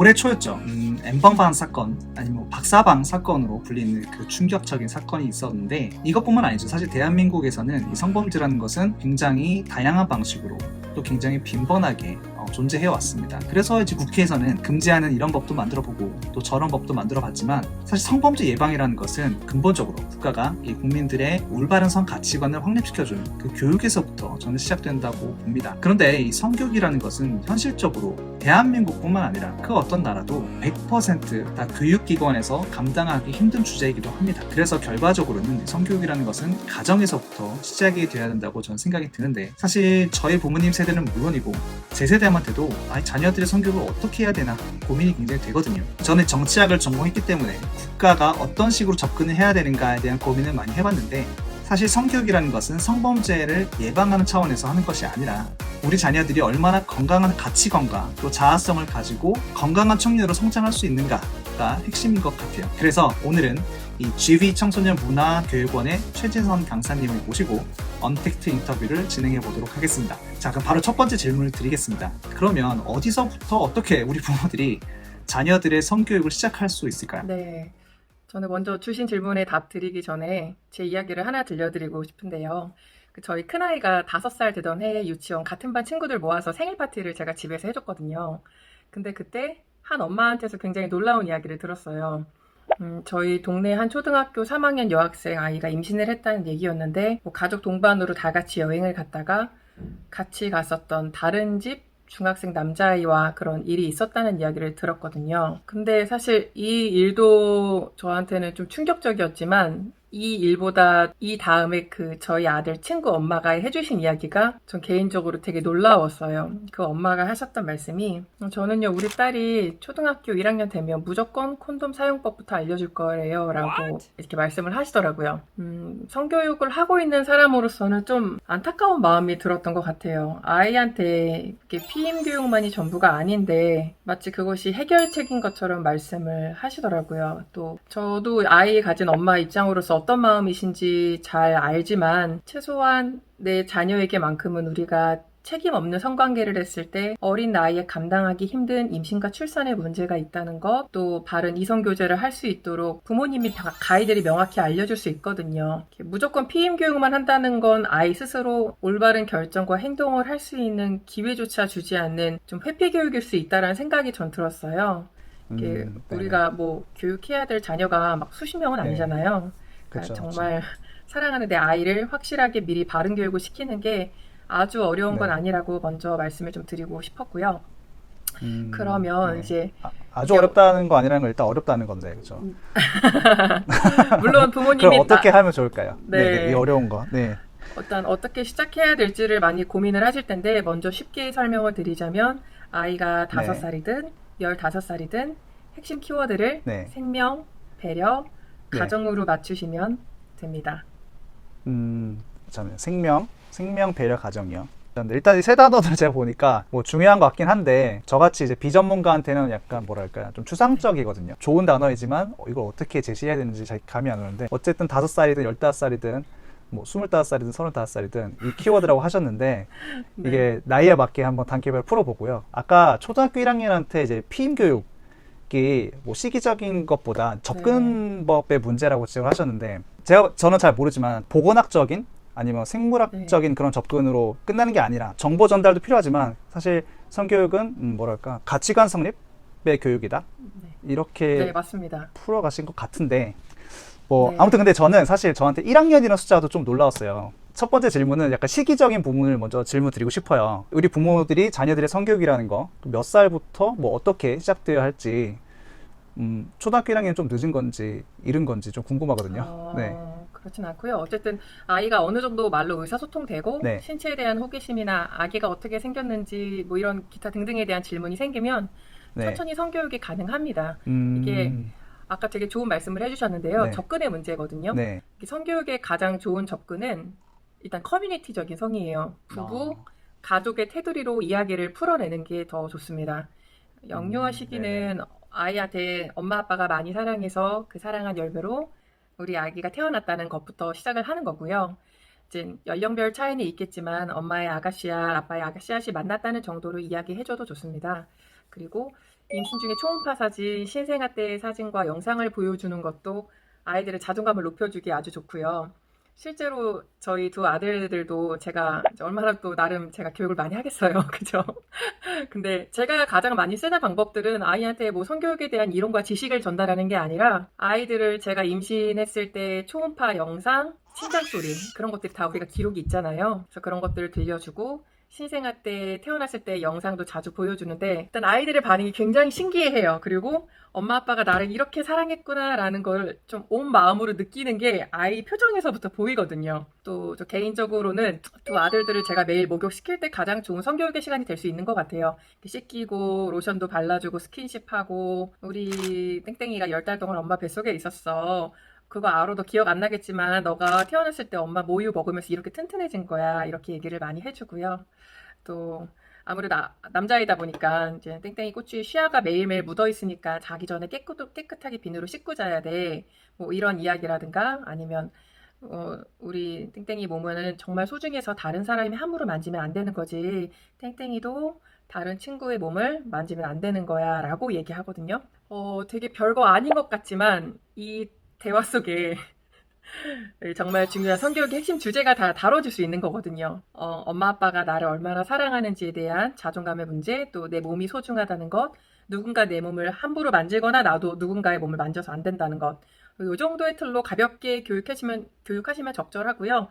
올해 초였죠. 엠번방 사건, 아니면 박사방 사건으로 불리는 그 충격적인 사건이 있었는데, 이것뿐만 아니죠. 사실 대한민국에서는 이 성범죄라는 것은 굉장히 다양한 방식으로 또 굉장히 빈번하게 존재해 왔습니다. 그래서 이제 국회에서는 금지하는 이런 법도 만들어보고 또 저런 법도 만들어봤지만, 사실 성범죄 예방이라는 것은 근본적으로 국가가 이 국민들의 올바른 성 가치관을 확립시켜주는 그 교육에서부터 저는 시작된다고 봅니다. 그런데 이 성교육이라는 것은 현실적으로 대한민국뿐만 아니라 그 어떤 나라도 100% 다 교육기관에서 감당하기 힘든 주제이기도 합니다. 그래서 결과적으로는 성교육이라는 것은 가정에서부터 시작이 돼야 된다고 저는 생각이 드는데, 사실 저희 부모님 세대는 물론이고 제 세대한테도 자녀들의 성교육을 어떻게 해야 되나 고민이 굉장히 되거든요. 저는 정치학을 전공했기 때문에 국가가 어떤 식으로 접근을 해야 되는가에 대한 고민을 많이 해봤는데, 사실 성교육이라는 것은 성범죄를 예방하는 차원에서 하는 것이 아니라 우리 자녀들이 얼마나 건강한 가치관과 또 자아성을 가지고 건강한 청년으로 성장할 수 있는가가 핵심인 것 같아요. 그래서 오늘은 이 GV 청소년 문화교육원의 최재선 강사님을 모시고 언택트 인터뷰를 진행해 보도록 하겠습니다. 자, 그럼 바로 첫 번째 질문을 드리겠습니다. 그러면 어디서부터 어떻게 우리 부모들이 자녀들의 성교육을 시작할 수 있을까요? 네. 저는 먼저 주신 질문에 답 드리기 전에 제 이야기를 하나 들려드리고 싶은데요. 저희 큰아이가 5살 되던 해에 유치원 같은 반 친구들 모아서 생일 파티를 제가 집에서 해줬거든요. 근데 그때 한 엄마한테서 굉장히 놀라운 이야기를 들었어요. 저희 동네 한 초등학교 3학년 여학생 아이가 임신을 했다는 얘기였는데, 가족 동반으로 다 같이 여행을 갔다가 같이 갔었던 다른 집 중학생 남자아이와 그런 일이 있었다는 이야기를 들었거든요. 근데 사실 이 일도 저한테는 좀 충격적이었지만, 이 일보다 이 다음에 저희 아들 친구 엄마가 해주신 이야기가 전 개인적으로 되게 놀라웠어요. 그 엄마가 하셨던 말씀이, 저는요 우리 딸이 초등학교 1학년 되면 무조건 콘돔 사용법부터 알려줄 거예요 라고 이렇게 말씀을 하시더라고요. 성교육을 하고 있는 사람으로서는 좀 안타까운 마음이 들었던 것 같아요. 아이한테 이렇게 피임 교육만이 전부가 아닌데 마치 그것이 해결책인 것처럼 말씀을 하시더라고요. 또 저도 아이 가진 엄마 입장으로서 어떤 마음이신지 잘 알지만, 최소한 내 자녀에게만큼은 우리가 책임 없는 성관계를 했을 때 어린 나이에 감당하기 힘든 임신과 출산의 문제가 있다는 것, 또 바른 이성교제를 할 수 있도록 부모님이 가이드를 명확히 알려줄 수 있거든요. 무조건 피임 교육만 한다는 건 아이 스스로 올바른 결정과 행동을 할 수 있는 기회조차 주지 않는 좀 회피 교육일 수 있다는 생각이 전 들었어요. 우리가 뭐 교육해야 될 자녀가 막 수십 명은 아니잖아요. 그러니까 정말 사랑하는 내 아이를 확실하게 미리 바른 교육을 시키는 게 아주 어려운 건 아니라고 먼저 말씀을 좀 드리고 싶었고요. 그러면 이제 아주 어렵다는 거 아니라는 건 일단 어렵다는 건데, 그렇죠? 물론 부모님이 그럼 어떻게 하면 좋을까요? 네. 이 어려운 거. 네. 일단 어떻게 시작해야 될지를 많이 고민을 하실 텐데, 먼저 쉽게 설명을 드리자면 아이가 5살이든 15살이든 핵심 키워드를 생명, 배려, 가정으로 맞추시면 됩니다. 잠깐만요. 생명, 배려, 가정이요. 일단 이 세 단어들 제가 보니까 뭐 중요한 것 같긴 한데, 저같이 이제 비전문가한테는 약간 뭐랄까요, 좀 추상적이거든요. 좋은 단어이지만 이걸 어떻게 제시해야 되는지 잘 감이 안 오는데, 어쨌든 5살이든 15살이든 뭐 25살이든 35살이든 이 키워드라고 하셨는데, 이게 나이에 맞게 한번 단계별 풀어보고요. 아까 초등학교 1학년한테 이제 피임 교육이 뭐 시기적인 것보다 접근법의 문제라고 지적을 하셨는데, 저는 잘 모르지만 보건학적인 아니면 생물학적인 그런 접근으로 끝나는 게 아니라 정보 전달도 필요하지만, 사실 성교육은 뭐랄까 가치관 성립의 교육이다, 이렇게 맞습니다. 풀어가신 것 같은데, 아무튼 근데 저는 사실 저한테 1학년이라는 숫자도 좀 놀라웠어요. 첫 번째 질문은 약간 시기적인 부분을 먼저 질문 드리고 싶어요. 우리 부모들이 자녀들의 성교육이라는 거 몇 살부터 뭐 어떻게 시작되어야 할지, 초등학교 1학년 좀 늦은 건지 이른 건지 좀 궁금하거든요. 그렇진 않고요. 어쨌든 아이가 어느 정도 말로 의사소통되고 신체에 대한 호기심이나 아기가 어떻게 생겼는지 뭐 이런 기타 등등에 대한 질문이 생기면 천천히 성교육이 가능합니다. 이게 아까 되게 좋은 말씀을 해주셨는데요. 접근의 문제거든요. 성교육의 가장 좋은 접근은 일단 커뮤니티적인 성이에요. 부부, 가족의 테두리로 이야기를 풀어내는 게 더 좋습니다. 영유아 시기는 아이한테 엄마 아빠가 많이 사랑해서 그 사랑한 열매로 우리 아기가 태어났다는 것부터 시작을 하는 거고요. 이제 연령별 차이는 있겠지만 엄마의 아가씨와 아빠의 아가씨앗이 만났다는 정도로 이야기해줘도 좋습니다. 그리고 임신 중에 초음파 사진, 신생아 때 사진과 영상을 보여주는 것도 아이들의 자존감을 높여주기에 아주 좋고요. 실제로 저희 두 아들들도 제가 이제 얼마나 또 나름 제가 교육을 많이 하겠어요. 그죠? 근데 제가 가장 많이 쓰는 방법들은 아이한테 뭐 성교육에 대한 이론과 지식을 전달하는 게 아니라 아이들을 제가 임신했을 때 초음파 영상, 심장 소리 그런 것들이 다 우리가 기록이 있잖아요. 그래서 그런 것들을 들려주고 신생아 때 태어났을 때 영상도 자주 보여주는데 일단 아이들의 반응이 굉장히 신기해해요. 그리고 엄마 아빠가 나를 이렇게 사랑했구나라는 걸 좀 온 마음으로 느끼는 게 아이 표정에서부터 보이거든요. 또 저 개인적으로는 두 아들들을 제가 매일 목욕시킬 때 가장 좋은 성교육의 시간이 될 수 있는 것 같아요. 씻기고 로션도 발라주고 스킨십하고 우리 땡땡이가 10달 동안 엄마 뱃속에 있었어. 그거 알아도 기억 안 나겠지만 너가 태어났을 때 엄마 모유 먹으면서 이렇게 튼튼해진 거야. 이렇게 얘기를 많이 해주고요. 또 아무래도 남자이다 보니까 이제 땡땡이 꼬치 쉬아가 매일매일 묻어 있으니까 자기 전에 깨끗하게 비누로 씻고 자야 돼. 뭐 이런 이야기라든가 아니면 우리 땡땡이 몸은 정말 소중해서 다른 사람이 함부로 만지면 안 되는 거지. 땡땡이도 다른 친구의 몸을 만지면 안 되는 거야 라고 얘기하거든요. 되게 별거 아닌 것 같지만 이 대화 속에 정말 중요한 성교육의 핵심 주제가 다 다뤄질 수 있는 거거든요. 엄마 아빠가 나를 얼마나 사랑하는지에 대한 자존감의 문제, 또 내 몸이 소중하다는 것, 누군가 내 몸을 함부로 만지거나 나도 누군가의 몸을 만져서 안 된다는 것. 이 정도의 틀로 가볍게 교육하시면 적절하고요.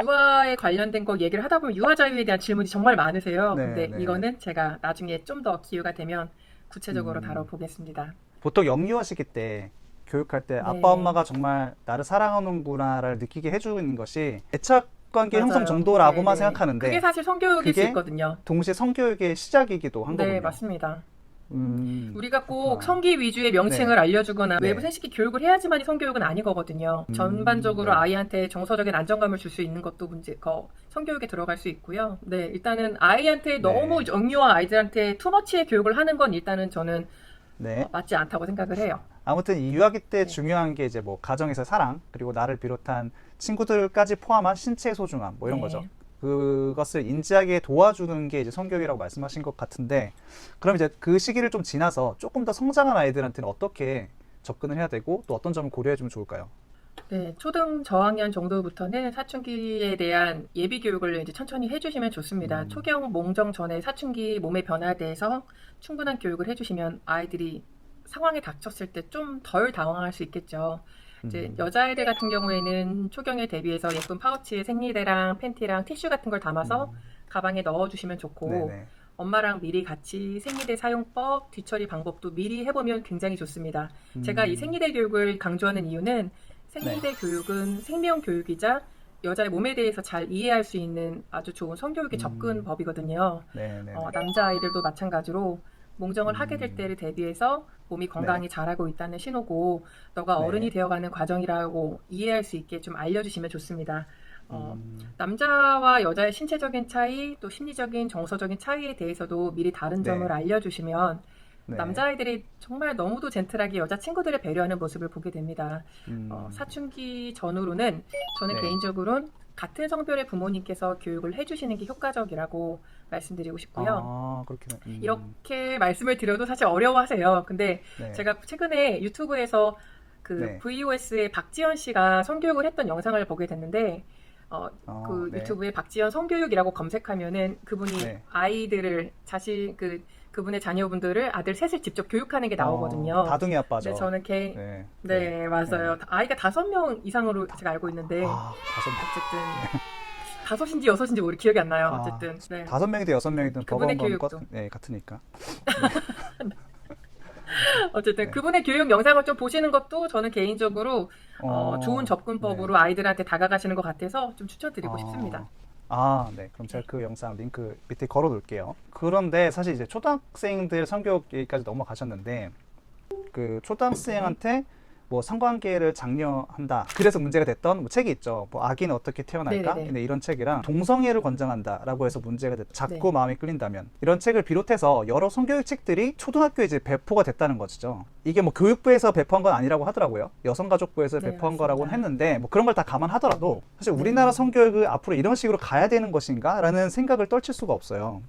유아에 관련된 거 얘기를 하다 보면 유아 자유에 대한 질문이 정말 많으세요. 네, 근데 네. 이거는 제가 나중에 좀 더 기회가 되면 구체적으로 다뤄보겠습니다. 보통 영유아 시기 때 교육할 때 네. 아빠 엄마가 정말 나를 사랑하는구나를 느끼게 해주는 것이 애착 관계 맞아요. 형성 정도라고만 네, 네. 생각하는데 그게 사실 성교육일 수 그게 있거든요. 동시에 성교육의 시작이기도 한 네, 거군요. 맞습니다. 그렇구나. 우리가 꼭 성기 위주의 명칭을 알려주거나 네. 외부 생식기 교육을 해야지만이 성교육은 아니거든요. 전반적으로 네. 아이한테 정서적인 안정감을 줄 수 있는 것도 성교육에 들어갈 수 있고요. 네, 일단은 아이한테 너무 영유아 아이들한테 투머치의 교육을 하는 건 일단은 저는 네. 맞지 않다고 생각을 해요. 아무튼 이 유아기 때 네. 중요한 게 이제 뭐 가정에서 사랑 그리고 나를 비롯한 친구들까지 포함한 신체의 소중함 뭐 이런 네. 거죠. 그것을 인지하게 도와주는 게 이제 성교육이라고 말씀하신 것 같은데 그럼 이제 그 시기를 좀 지나서 조금 더 성장한 아이들한테는 어떻게 접근을 해야 되고 또 어떤 점을 고려해 주면 좋을까요? 네, 초등 저학년 정도부터는 사춘기에 대한 예비 교육을 이제 천천히 해주시면 좋습니다. 초경 몽정 전에 사춘기 몸의 변화에 대해서 충분한 교육을 해주시면 아이들이 상황에 닥쳤을 때 좀 덜 당황할 수 있겠죠. 이제 여자아이들 같은 경우에는 초경에 대비해서 예쁜 파우치에 생리대랑 팬티랑 티슈 같은 걸 담아서 가방에 넣어주시면 좋고 네네. 엄마랑 미리 같이 생리대 사용법, 뒤처리 방법도 미리 해보면 굉장히 좋습니다. 제가 이 생리대 교육을 강조하는 이유는 생리대 교육은 생명 교육이자 여자의 몸에 대해서 잘 이해할 수 있는 아주 좋은 성교육의 접근법이거든요. 네네. 남자아이들도 마찬가지로 몽정을 하게 될 때를 대비해서 몸이 건강히 자라고 있다는 신호고 너가 네. 어른이 되어가는 과정이라고 이해할 수 있게 좀 알려주시면 좋습니다. 남자와 여자의 신체적인 차이 또 심리적인 정서적인 차이에 대해서도 미리 다른 점을 알려주시면 네. 남자아이들이 정말 너무도 젠틀하게 여자 친구들을 배려하는 모습을 보게 됩니다. 사춘기 전후로는 저는 네. 개인적으로는 같은 성별의 부모님께서 교육을 해주시는 게 효과적이라고 말씀드리고 싶고요. 아, 그렇긴 해. 이렇게 말씀을 드려도 사실 어려워하세요. 근데 네. 제가 최근에 유튜브에서 그 네. VOS의 박지연 씨가 성교육을 했던 영상을 보게 됐는데 그 네. 유튜브에 박지연 성교육이라고 검색하면은 그분이 네. 아이들을 그분의 자녀분들을 아들 셋을 직접 교육하는 게 나오거든요. 다둥이 아빠죠. 근데 저는 네, 맞아요. 아이가 5명 이상으로 제가 알고 있는데 아, 어쨌든 5인지 6인지 우리 기억이 안 나요. 어쨌든 네. 5명이든 6명이든 그분의 버거운 건 교육도. 같으니까. 어쨌든 그분의 교육 영상을 좀 보시는 것도 저는 개인적으로 좋은 접근법으로 아이들한테 다가가시는 것 같아서 좀 추천드리고 싶습니다. 네. 그럼 제가 그 영상 링크 밑에 걸어 놓을게요. 그런데 사실 이제 초등학생들 성교육 얘기까지 넘어가셨는데 그 초등학생한테 뭐 성관계를 장려한다. 그래서 문제가 됐던 뭐 책이 있죠. 뭐 아기는 어떻게 태어날까? 네네네. 근데 이런 책이랑 동성애를 권장한다라고 해서 문제가 됐다. 자꾸 네. 마음이 끌린다면 이런 책을 비롯해서 여러 성교육 책들이 초등학교에 이제 배포가 됐다는 거죠. 이게 뭐 교육부에서 배포한 건 아니라고 하더라고요. 여성가족부에서 네, 배포한 거라고는 맞습니다. 했는데 뭐 그런 걸 다 감안하더라도 사실 우리나라 성교육을 앞으로 이런 식으로 가야 되는 것인가라는 생각을 떨칠 수가 없어요.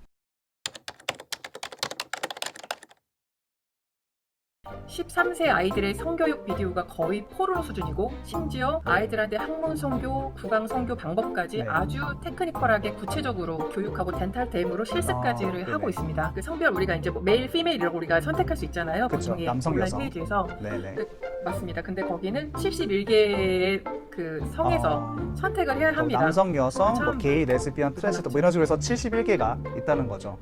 13세 아이들의 성교육 비디오가 거의 포르노 수준이고 심지어 아이들한테 학문 성교, 구강 성교 방법까지 네. 아주 테크니컬하게 구체적으로 교육하고 덴탈템으로 실습까지를 네네. 하고 있습니다. 그 성별 우리가 이제 뭐 메일, 피메일이라고 우리가 선택할 수 있잖아요. 그쵸. 보통의 남성, 온라인 여성. 페이지에서. 네네. 맞습니다. 근데 거기는 71개의 그 성에서 선택을 해야 합니다. 남성, 여성, 뭐 참- 게이, 레즈비언, 트랜스도 뭐 이런 식으로 해서 71개가 있다는 거죠.